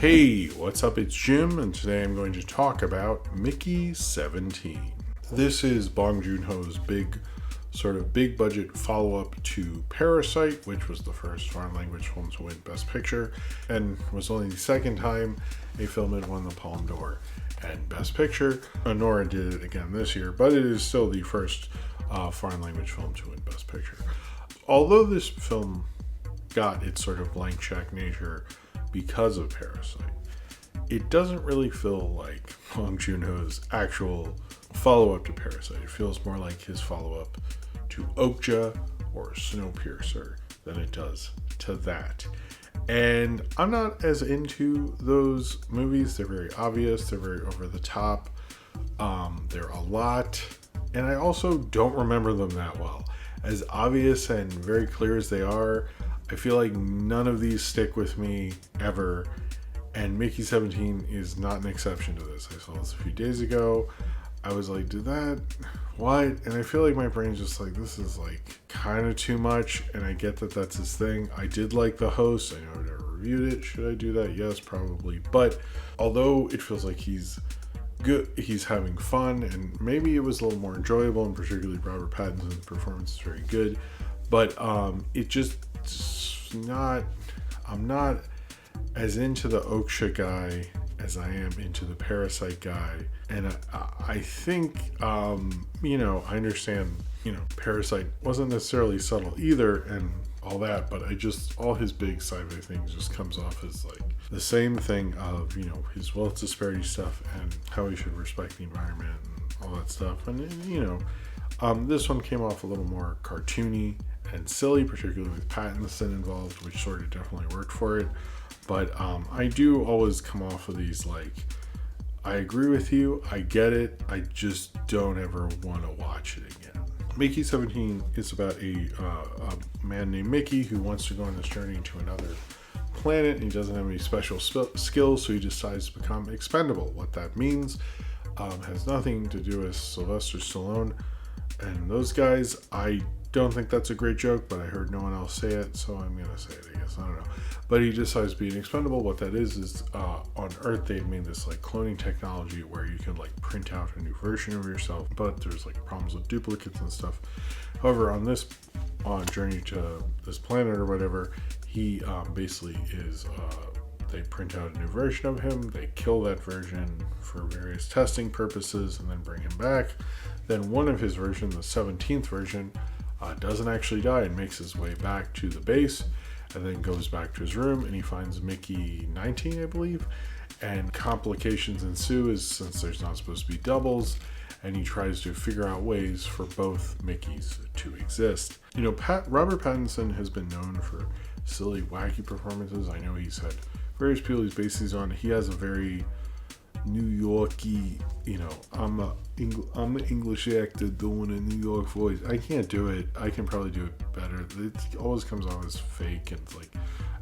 Hey, what's up? It's Jim, and today I'm going to talk about Mickey 17. This is Bong Joon-ho's big budget follow-up to Parasite, which was the first foreign language film to win Best Picture, and was only the second time a film had won the Palme d'Or and Best Picture. Nora did it again this year, but it is still the first foreign language film to win Best Picture. Although this film got its sort of blank check nature because of Parasite, it doesn't really feel like Bong Joon-ho's actual follow-up to Parasite. It feels more like his follow-up to Okja or Snowpiercer than it does to that. And I'm not as into those movies. They're very obvious. They're very over the top. They're a lot. And I also don't remember them that well. As obvious and very clear as they are, I feel like none of these stick with me ever, and Mickey 17 is not an exception to this. I saw this a few days ago. I was like, did that? What? And I feel like my brain's just like, this is like kind of too much, and I get that that's his thing. I did like The Host. I know I never reviewed it. Should I do that? Yes, probably. But although it feels like he's good, he's having fun, and maybe it was a little more enjoyable, and particularly Robert Pattinson's performance is very good, but it just not, I'm not as into the Okja guy as I am into the Parasite guy. And I think, I understand, Parasite wasn't necessarily subtle either and all that, but all his big sci-fi things just comes off as like the same thing of, his wealth disparity stuff and how he should respect the environment and all that stuff. And, this one came off a little more cartoony and silly, particularly with Pattinson involved, which sort of definitely worked for it. But I do always come off of these like, I agree with you, I get it, I just don't ever want to watch it again. Mickey 17 is about a man named Mickey who wants to go on this journey to another planet, and he doesn't have any special skills, so he decides to become expendable. What that means has nothing to do with Sylvester Stallone and those guys. I don't think that's a great joke, but I heard no one else say it, so I'm gonna say it, I guess. I don't know. But he decides to be an expendable. What that is on Earth they made this like cloning technology where you can like print out a new version of yourself, but there's like problems with duplicates and stuff. However, on this journey to this planet or whatever, he basically is they print out a new version of him, they kill that version for various testing purposes, and then bring him back. Then one of his version, the 17th version, doesn't actually die and makes his way back to the base, and then goes back to his room, and he finds Mickey 19, I believe, and complications ensue since there's not supposed to be doubles, and he tries to figure out ways for both Mickeys to exist. Robert Pattinson has been known for silly, wacky performances. I know he's had various people he's based these on. He has a very New Yorky, I'm an English actor doing a New York voice. I can't do it. I can probably do it better. It always comes off as fake, and like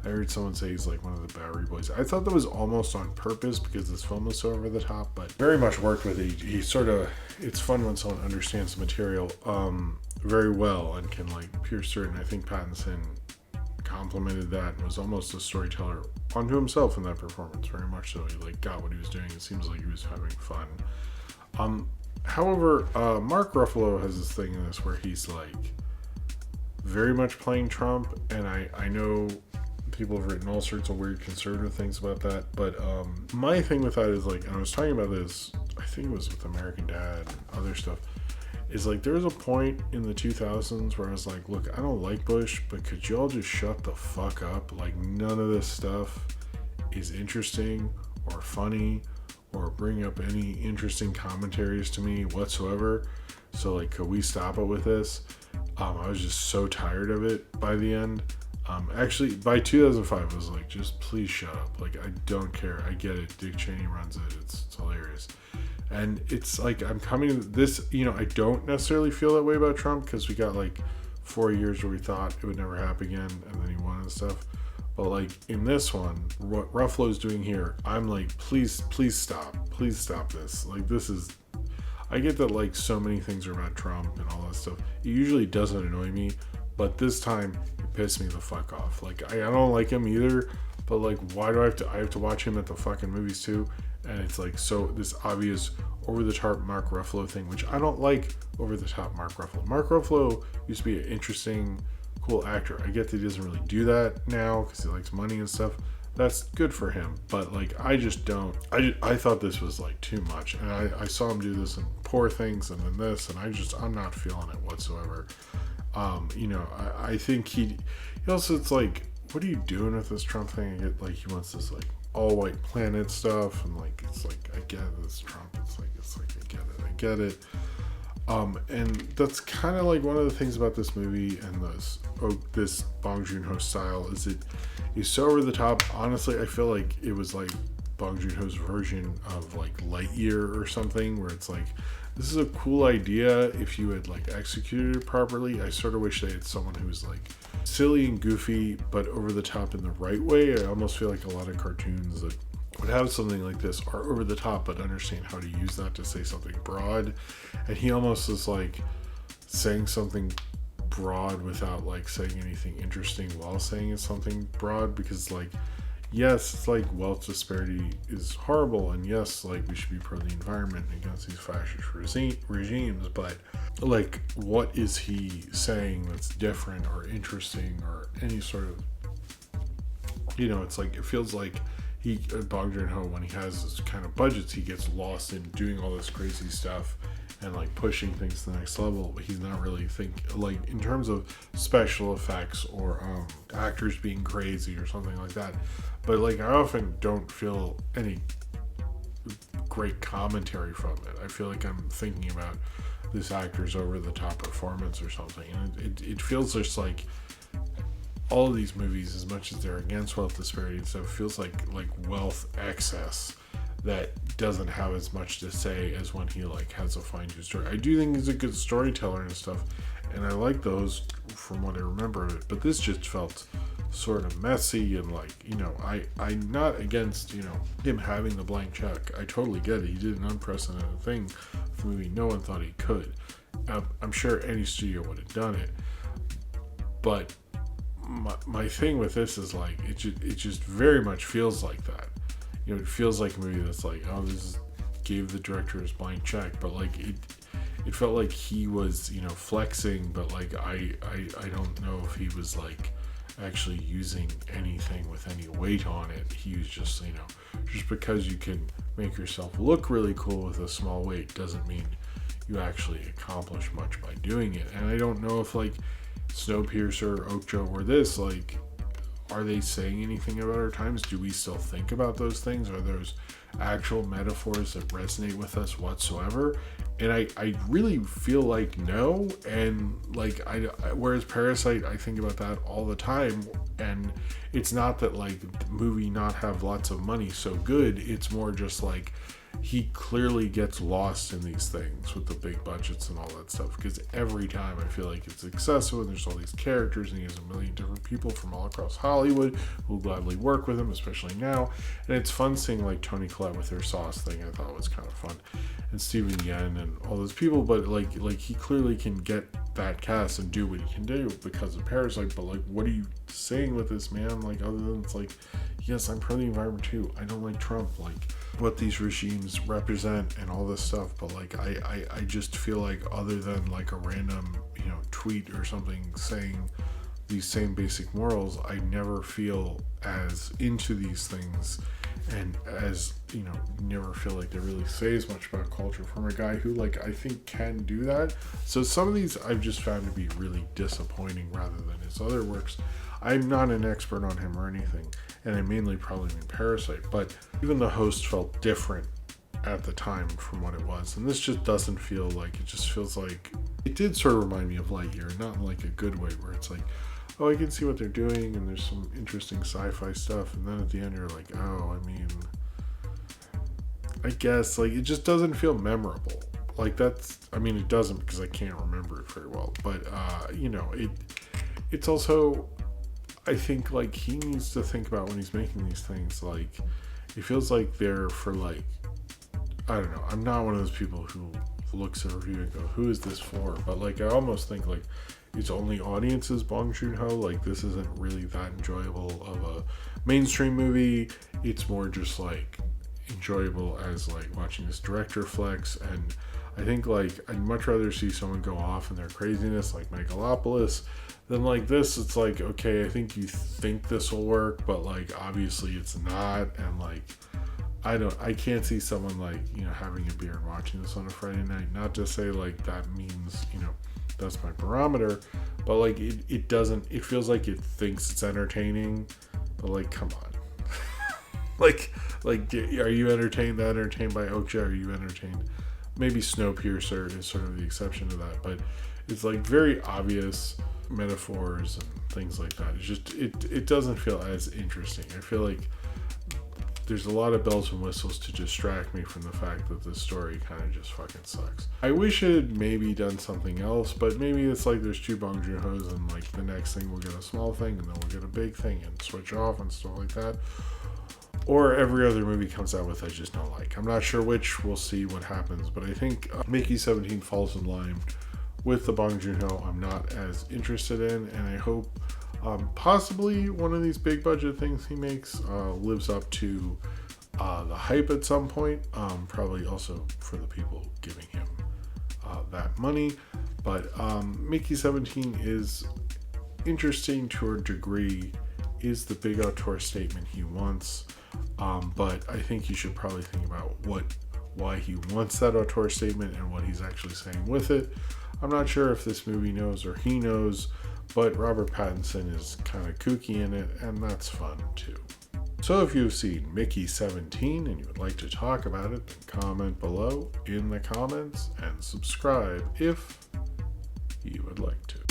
I heard someone say he's like one of the Bowery Boys. I thought that was almost on purpose because this film was so over the top, but very much worked with it. He sort of, it's fun when someone understands the material very well and can like pierce through it. And I think Pattinson complimented that and was almost a storyteller onto himself in that performance, very much so. He like got what he was doing. It seems like he was having fun. However, Mark Ruffalo has this thing in this where he's like very much playing Trump, and I know people have written all sorts of weird conservative things about that, but my thing with that is like, and I was talking about this, I think it was with American Dad and other stuff, is like there was a point in the 2000s where I was like, look, I don't like Bush, but could y'all just shut the fuck up? Like none of this stuff is interesting or funny or bring up any interesting commentaries to me whatsoever. So like, could we stop it with this? I was just so tired of it by the end. Actually, by 2005, I was like, just please shut up. Like, I don't care. I get it. Dick Cheney runs it. It's hilarious. And it's like, I'm coming to this, I don't necessarily feel that way about Trump because we got like 4 years where we thought it would never happen again, and then he won and stuff. But like in this one, what Ruffalo's doing here, I'm like, please stop. Please stop this. Like, this is, I get that like so many things are about Trump and all that stuff. It usually doesn't annoy me, but this time it pissed me the fuck off. Like, I don't like him either, but like, why do I have to watch him at the fucking movies too? And it's like, so this obvious over the top Mark Ruffalo thing, which I don't like. Over the top Mark Ruffalo. Mark Ruffalo used to be an interesting, cool actor. I get that he doesn't really do that now because he likes money and stuff. That's good for him, but like, I just don't. I thought this was like too much, and I saw him do this in Poor Things and then this, and I'm not feeling it whatsoever. I think he also, it's like, what are you doing with this Trump thing? I get like, he wants this like all white planet stuff, and like, it's like, I get this Trump. It's like I get it. And that's kind of like one of the things about this movie and this Bong Joon-ho style is it is so over the top. Honestly, I feel like it was like Bong Joon-ho's version of like Lightyear or something, where it's like, this is a cool idea if you had like executed it properly. I sort of wish they had someone who was like silly and goofy but over the top in the right way. I almost feel like a lot of cartoons that would have something like this are over the top but understand how to use that to say something broad, and he almost is like saying something broad without like saying anything interesting while saying something broad, because like, yes, it's like wealth disparity is horrible, and yes, like we should be pro the environment against these fascist regimes, but like, what is he saying that's different or interesting or any sort of, it's like, it feels like Bong Joon-ho, when he has this kind of budgets, he gets lost in doing all this crazy stuff and like pushing things to the next level, but he's not really like in terms of special effects or actors being crazy or something like that. But like, I often don't feel any great commentary from it. I feel like I'm thinking about this actor's over the top performance or something, and it feels just like all of these movies, as much as they're against wealth disparity and stuff, feels like wealth excess that doesn't have as much to say as when he like has a fine-tuned story. I do think he's a good storyteller and stuff, and I like those from what I remember of it, but this just felt sort of messy, and like, I'm not against, him having the blank check. I totally get it. He did an unprecedented thing for the movie. No one thought he could. I'm sure any studio would have done it, but my thing with this is like, it just very much feels like that. It feels like a movie that's like, oh, gave the director his blank check, but like it felt like he was, flexing, but like I don't know if he was like actually using anything with any weight on it. He was just, just because you can make yourself look really cool with a small weight doesn't mean you actually accomplish much by doing it. And I don't know if like Snowpiercer, Ocho, or this, like, are they saying anything about our times? Do we still think about those things? Are those actual metaphors that resonate with us whatsoever? And I really feel like no. And like, whereas Parasite, I think about that all the time. And it's not that like the movie not have lots of money so good. It's more just like, he clearly gets lost in these things with the big budgets and all that stuff, because every time I feel like it's excessive and there's all these characters and he has a million different people from all across Hollywood who will gladly work with him, especially now. And it's fun seeing like Toni Collette with her sauce thing. I thought was kind of fun, and Steven Yeun and all those people, but like he clearly can get that cast and do what he can do because of Parasite. But like, what are you saying with this, man? Like, other than it's like, yes, I'm pro the environment too, I don't like Trump, like what these regimes represent and all this stuff, but like I just feel like, other than like a random tweet or something saying these same basic morals, I never feel as into these things, and as never feel like they really say as much about culture from a guy who like I think can do that. So some of these I've just found to be really disappointing rather than his other works. I'm not an expert on him or anything, and I mainly probably mean Parasite, but even the host felt different at the time from what it was, and this just doesn't feel like, it just feels like, it did sort of remind me of Lightyear, not in like a good way, where it's like, oh, I can see what they're doing and there's some interesting sci-fi stuff, and then at the end you're like, oh, I guess, like, it just doesn't feel memorable. Like, it doesn't, because I can't remember it very well, but it's also, I think like he needs to think about when he's making these things, like, it feels like they're for like, I don't know, I'm not one of those people who looks at a review and go, who is this for? But like, I almost think like its only audience is Bong Joon-ho. Like, this isn't really that enjoyable of a mainstream movie. It's more just like enjoyable as like watching this director flex. And I think like I'd much rather see someone go off in their craziness like Megalopolis than like this. It's like, okay, I think you think this will work, but like obviously it's not. And like I can't see someone like, you know, having a beer and watching this on a Friday night. Not to say like that means, you know, that's my barometer, but like it doesn't, it feels like it thinks it's entertaining, but like, come on. like are you entertained by Okja? Are you entertained? Maybe Snowpiercer is sort of the exception to that, but it's like very obvious metaphors and things like that. It's just it doesn't feel as interesting. I feel like there's a lot of bells and whistles to distract me from the fact that this story kind of just fucking sucks. I wish it had maybe done something else, but maybe it's like there's two Bong Joon-ho's and like the next thing we'll get a small thing and then we'll get a big thing and switch off and stuff like that. Or every other movie comes out with I just don't like. I'm not sure which. We'll see what happens. But I think Mickey 17 falls in line with the Bong Joon-ho I'm not as interested in. And I hope possibly one of these big budget things he makes lives up to the hype at some point. Probably also for the people giving him that money. But Mickey 17 is interesting to a degree. Is the big auteur statement he wants. But I think you should probably think about why he wants that auteur statement and what he's actually saying with it. I'm not sure if this movie knows or he knows, but Robert Pattinson is kind of kooky in it, and that's fun too. So if you've seen Mickey 17 and you would like to talk about it, then comment below in the comments and subscribe if you would like to.